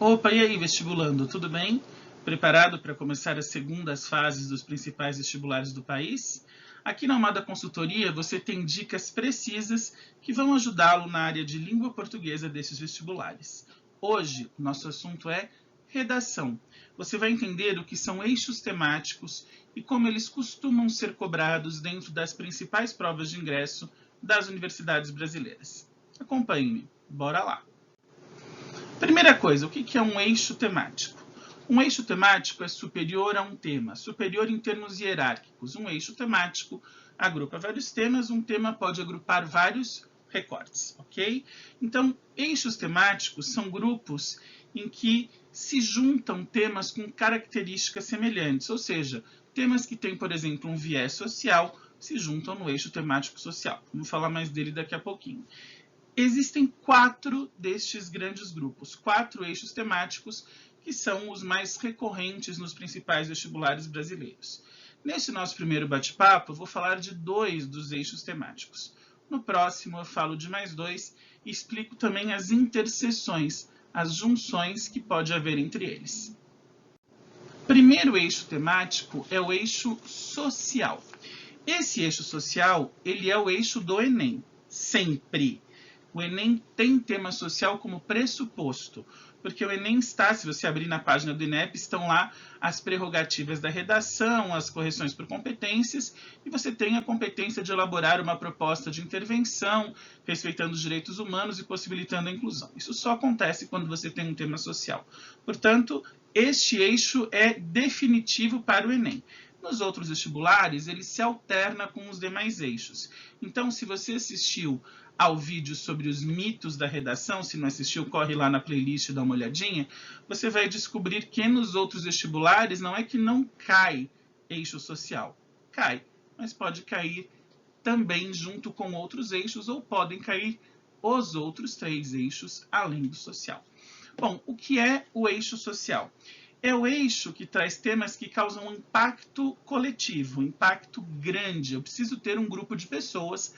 Opa, e aí, vestibulando, tudo bem? Preparado para começar as segundas fases dos principais vestibulares do país? Aqui na Almada Consultoria você tem dicas precisas que vão ajudá-lo na área de língua portuguesa desses vestibulares. Hoje, nosso assunto é redação. Você vai entender o que são eixos temáticos e como eles costumam ser cobrados dentro das principais provas de ingresso das universidades brasileiras. Acompanhe-me, bora lá! Primeira coisa, o que é um eixo temático? Um eixo temático é superior a um tema, superior em termos hierárquicos. Um eixo temático agrupa vários temas, um tema pode agrupar vários recortes, ok? Então, eixos temáticos são grupos em que se juntam temas com características semelhantes, ou seja, temas que têm, por exemplo, um viés social, se juntam no eixo temático social. Vamos falar mais dele daqui a pouquinho. Existem 4 destes grandes grupos, 4 eixos temáticos que são os mais recorrentes nos principais vestibulares brasileiros. Nesse nosso primeiro bate-papo, eu vou falar de 2 dos eixos temáticos. No próximo, eu falo de mais 2 e explico também as interseções, as junções que pode haver entre eles. Primeiro eixo temático é o eixo social. Esse eixo social, ele é o eixo do Enem, sempre. O Enem tem tema social como pressuposto, porque o Enem está, se você abrir na página do INEP, estão lá as prerrogativas da redação, as correções por competências, e você tem a competência de elaborar uma proposta de intervenção, respeitando os direitos humanos e possibilitando a inclusão. Isso só acontece quando você tem um tema social. Portanto, este eixo é definitivo para o Enem. Nos outros vestibulares, ele se alterna com os demais eixos. Então, se você assistiu ao vídeo sobre os mitos da redação, se não assistiu, corre lá na playlist e dá uma olhadinha, você vai descobrir que nos outros vestibulares não é que não cai eixo social. Cai, mas pode cair também junto com outros eixos ou podem cair os outros 3 eixos além do social. Bom, o que é o eixo social? É o eixo que traz temas que causam um impacto coletivo, um impacto grande. Eu preciso ter um grupo de pessoas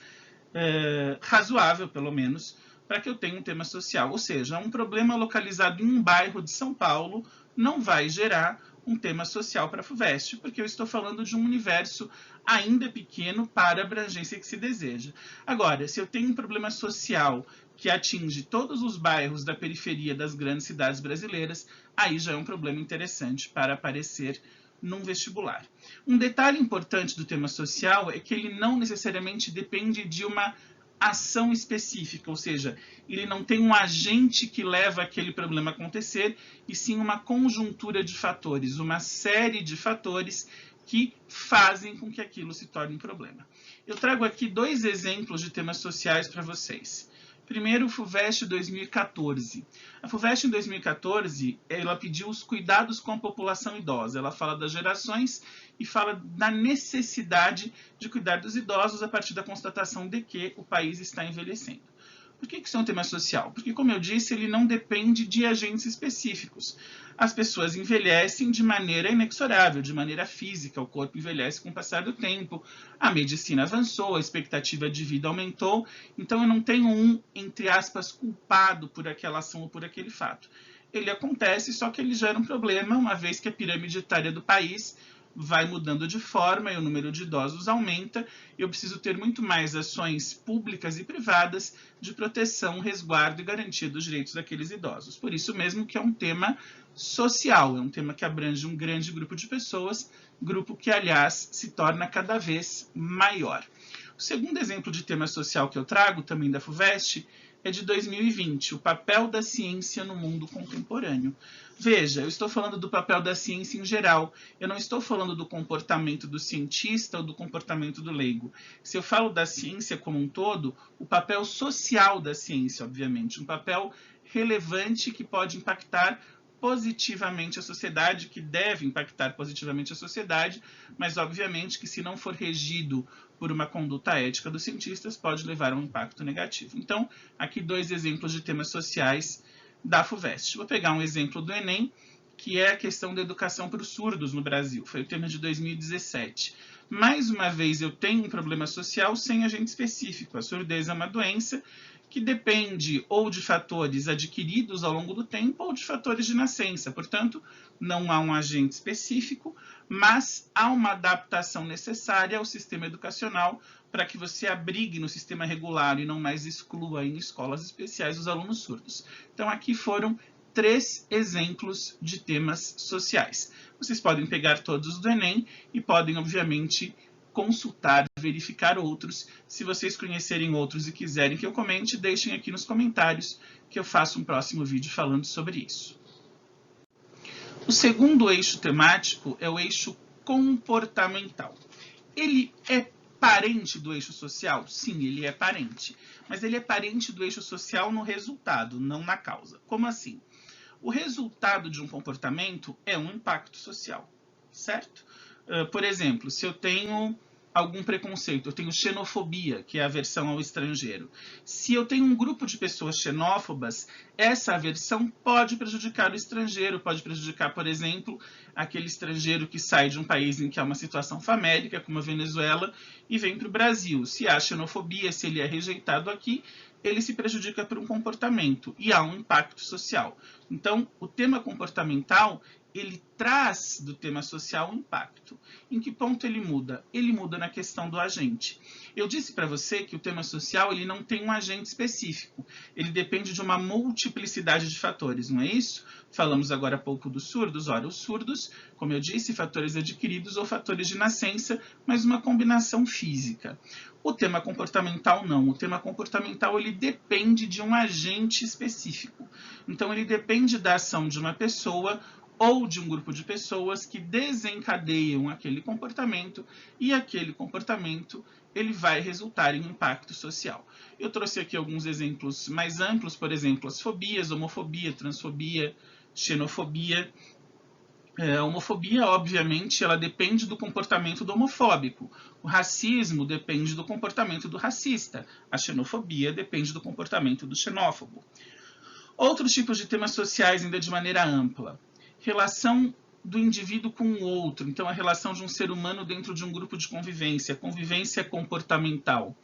razoável, pelo menos, para que eu tenha um tema social. Ou seja, um problema localizado em um bairro de São Paulo não vai gerar um tema social para a FUVEST, porque eu estou falando de um universo ainda pequeno para a abrangência que se deseja. Agora, se eu tenho um problema social que atinge todos os bairros da periferia das grandes cidades brasileiras, aí já é um problema interessante para aparecer num vestibular. Um detalhe importante do tema social é que ele não necessariamente depende de uma ação específica, ou seja, ele não tem um agente que leva aquele problema a acontecer, e sim uma conjuntura de fatores, uma série de fatores que fazem com que aquilo se torne um problema. Eu trago aqui 2 exemplos de temas sociais para vocês. Primeiro, FUVEST 2014. A FUVEST em 2014, ela pediu os cuidados com a população idosa. Ela fala das gerações e fala da necessidade de cuidar dos idosos a partir da constatação de que o país está envelhecendo. Por que isso é um tema social? Porque, como eu disse, ele não depende de agentes específicos. As pessoas envelhecem de maneira inexorável, de maneira física. O corpo envelhece com o passar do tempo. A medicina avançou, a expectativa de vida aumentou. Então, eu não tenho um, entre aspas, culpado por aquela ação ou por aquele fato. Ele acontece, só que ele gera um problema, uma vez que a pirâmide etária do país vai mudando de forma e o número de idosos aumenta, e eu preciso ter muito mais ações públicas e privadas de proteção, resguardo e garantia dos direitos daqueles idosos. Por isso mesmo que é um tema social, é um tema que abrange um grande grupo de pessoas, grupo que, aliás, se torna cada vez maior. O segundo exemplo de tema social que eu trago, também da FUVEST, é de 2020, o papel da ciência no mundo contemporâneo. Veja, eu estou falando do papel da ciência em geral, eu não estou falando do comportamento do cientista ou do comportamento do leigo. Se eu falo da ciência como um todo, o papel social da ciência, obviamente, um papel relevante que pode impactar positivamente a sociedade, que deve impactar positivamente a sociedade, mas obviamente que se não for regido por uma conduta ética dos cientistas, pode levar a um impacto negativo. Então, aqui 2 exemplos de temas sociais da FUVEST. Vou pegar um exemplo do Enem, que é a questão da educação para os surdos no Brasil. Foi o tema de 2017. Mais uma vez, eu tenho um problema social sem agente específico. A surdez é uma doença que depende ou de fatores adquiridos ao longo do tempo ou de fatores de nascença. Portanto, não há um agente específico, mas há uma adaptação necessária ao sistema educacional para que você abrigue no sistema regular e não mais exclua em escolas especiais os alunos surdos. Então, aqui foram 3 exemplos de temas sociais. Vocês podem pegar todos do Enem e podem, obviamente, consultar, verificar outros. Se vocês conhecerem outros e quiserem que eu comente, deixem aqui nos comentários que eu faço um próximo vídeo falando sobre isso. O segundo eixo temático é o eixo comportamental. Ele é parente do eixo social? Sim, ele é parente. Mas ele é parente do eixo social no resultado, não na causa. Como assim? O resultado de um comportamento é um impacto social, certo? Por exemplo, se eu tenho algum preconceito, eu tenho xenofobia, que é a aversão ao estrangeiro. Se eu tenho um grupo de pessoas xenófobas, essa aversão pode prejudicar o estrangeiro, pode prejudicar, por exemplo, aquele estrangeiro que sai de um país em que há uma situação famélica, como a Venezuela, e vem para o Brasil. Se há xenofobia, se ele é rejeitado aqui, ele se prejudica por um comportamento e há um impacto social. Então, o tema comportamental, ele traz do tema social um impacto. Em que ponto ele muda? Ele muda na questão do agente. Eu disse para você que o tema social ele não tem um agente específico. Ele depende de uma multiplicidade de fatores, não é isso? Falamos agora há pouco dos surdos. Ora, os surdos, como eu disse, fatores adquiridos ou fatores de nascença, mas uma combinação física. O tema comportamental não. O tema comportamental ele depende de um agente específico. Então, ele depende da ação de uma pessoa ou de um grupo de pessoas que desencadeiam aquele comportamento e aquele comportamento ele vai resultar em impacto social. Eu trouxe aqui alguns exemplos mais amplos, por exemplo, as fobias, homofobia, transfobia, xenofobia. A homofobia, obviamente, ela depende do comportamento do homofóbico. O racismo depende do comportamento do racista. A xenofobia depende do comportamento do xenófobo. Outros tipos de temas sociais, ainda de maneira ampla. Relação do indivíduo com o outro. Então, a relação de um ser humano dentro de um grupo de convivência. Convivência comportamental.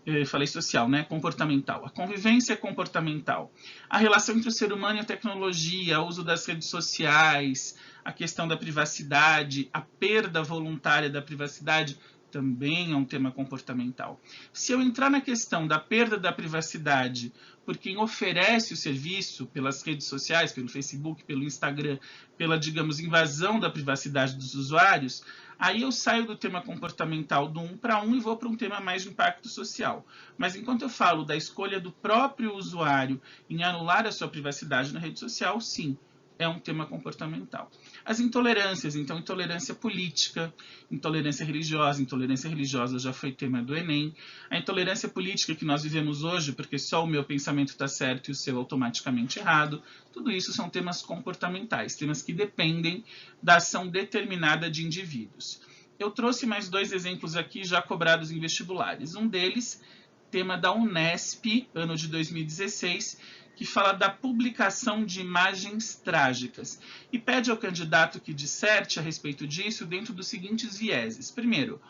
Eu falei social, né? Comportamental. A convivência comportamental. A relação entre o ser humano e a tecnologia, o uso das redes sociais, a questão da privacidade, a perda voluntária da privacidade, também é um tema comportamental. Se eu entrar na questão da perda da privacidade por quem oferece o serviço pelas redes sociais, pelo Facebook, pelo Instagram, pela, digamos, invasão da privacidade dos usuários, aí eu saio do tema comportamental do 1 para 1 e vou para um tema mais de impacto social. Mas enquanto eu falo da escolha do próprio usuário em anular a sua privacidade na rede social, sim, é um tema comportamental. As intolerâncias, então, intolerância política, intolerância religiosa já foi tema do Enem. A intolerância política que nós vivemos hoje, porque só o meu pensamento está certo e o seu automaticamente errado, tudo isso são temas comportamentais, temas que dependem da ação determinada de indivíduos. Eu trouxe mais 2 exemplos aqui já cobrados em vestibulares. Um deles, tema da Unesp, ano de 2016, que fala da publicação de imagens trágicas e pede ao candidato que disserte a respeito disso dentro dos seguintes vieses. Primeiro,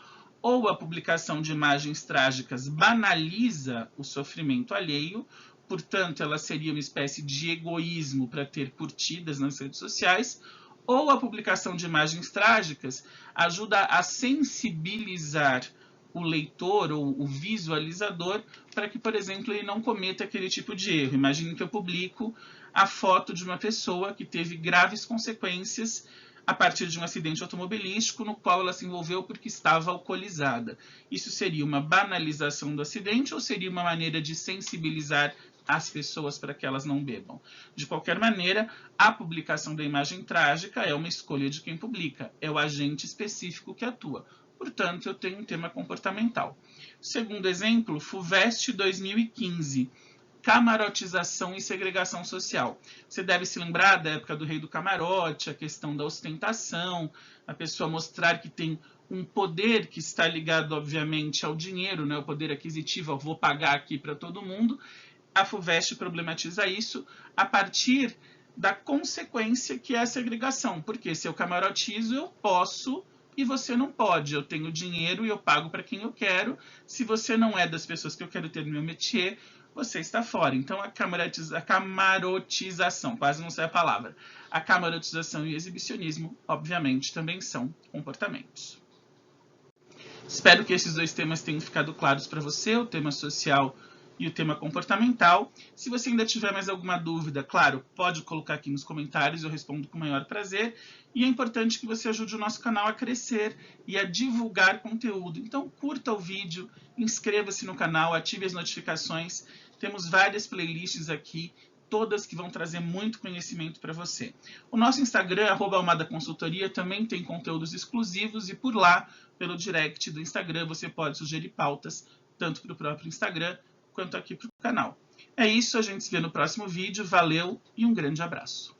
ou a publicação de imagens trágicas banaliza o sofrimento alheio, portanto, ela seria uma espécie de egoísmo para ter curtidas nas redes sociais, ou a publicação de imagens trágicas ajuda a sensibilizar o leitor ou o visualizador para que, por exemplo, ele não cometa aquele tipo de erro. Imagine que eu publico a foto de uma pessoa que teve graves consequências a partir de um acidente automobilístico no qual ela se envolveu porque estava alcoolizada. Isso seria uma banalização do acidente ou seria uma maneira de sensibilizar as pessoas para que elas não bebam? De qualquer maneira, a publicação da imagem trágica é uma escolha de quem publica, é o agente específico que atua. Portanto, eu tenho um tema comportamental. Segundo exemplo, FUVEST 2015, camarotização e segregação social. Você deve se lembrar da época do rei do camarote, a questão da ostentação, a pessoa mostrar que tem um poder que está ligado, obviamente, ao dinheiro, né? O poder aquisitivo, eu vou pagar aqui para todo mundo. A FUVEST problematiza isso a partir da consequência que é a segregação. Porque se eu camarotizo, eu posso e você não pode. Eu tenho dinheiro e eu pago para quem eu quero. Se você não é das pessoas que eu quero ter no meu métier, você está fora. Então, a camarotização, quase não sei a palavra, a camarotização e o exibicionismo, obviamente, também são comportamentos. Espero que esses dois temas tenham ficado claros para você, o tema social e o tema comportamental. Se você ainda tiver mais alguma dúvida, claro, pode colocar aqui nos comentários, eu respondo com o maior prazer. E é importante que você ajude o nosso canal a crescer e a divulgar conteúdo. Então, curta o vídeo, inscreva-se no canal, ative as notificações. Temos várias playlists aqui, todas que vão trazer muito conhecimento para você. O nosso Instagram, @almadaconsultoria, também tem conteúdos exclusivos e por lá, pelo direct do Instagram, você pode sugerir pautas, tanto para o próprio Instagram, quanto aqui para o canal. É isso, a gente se vê no próximo vídeo, valeu e um grande abraço.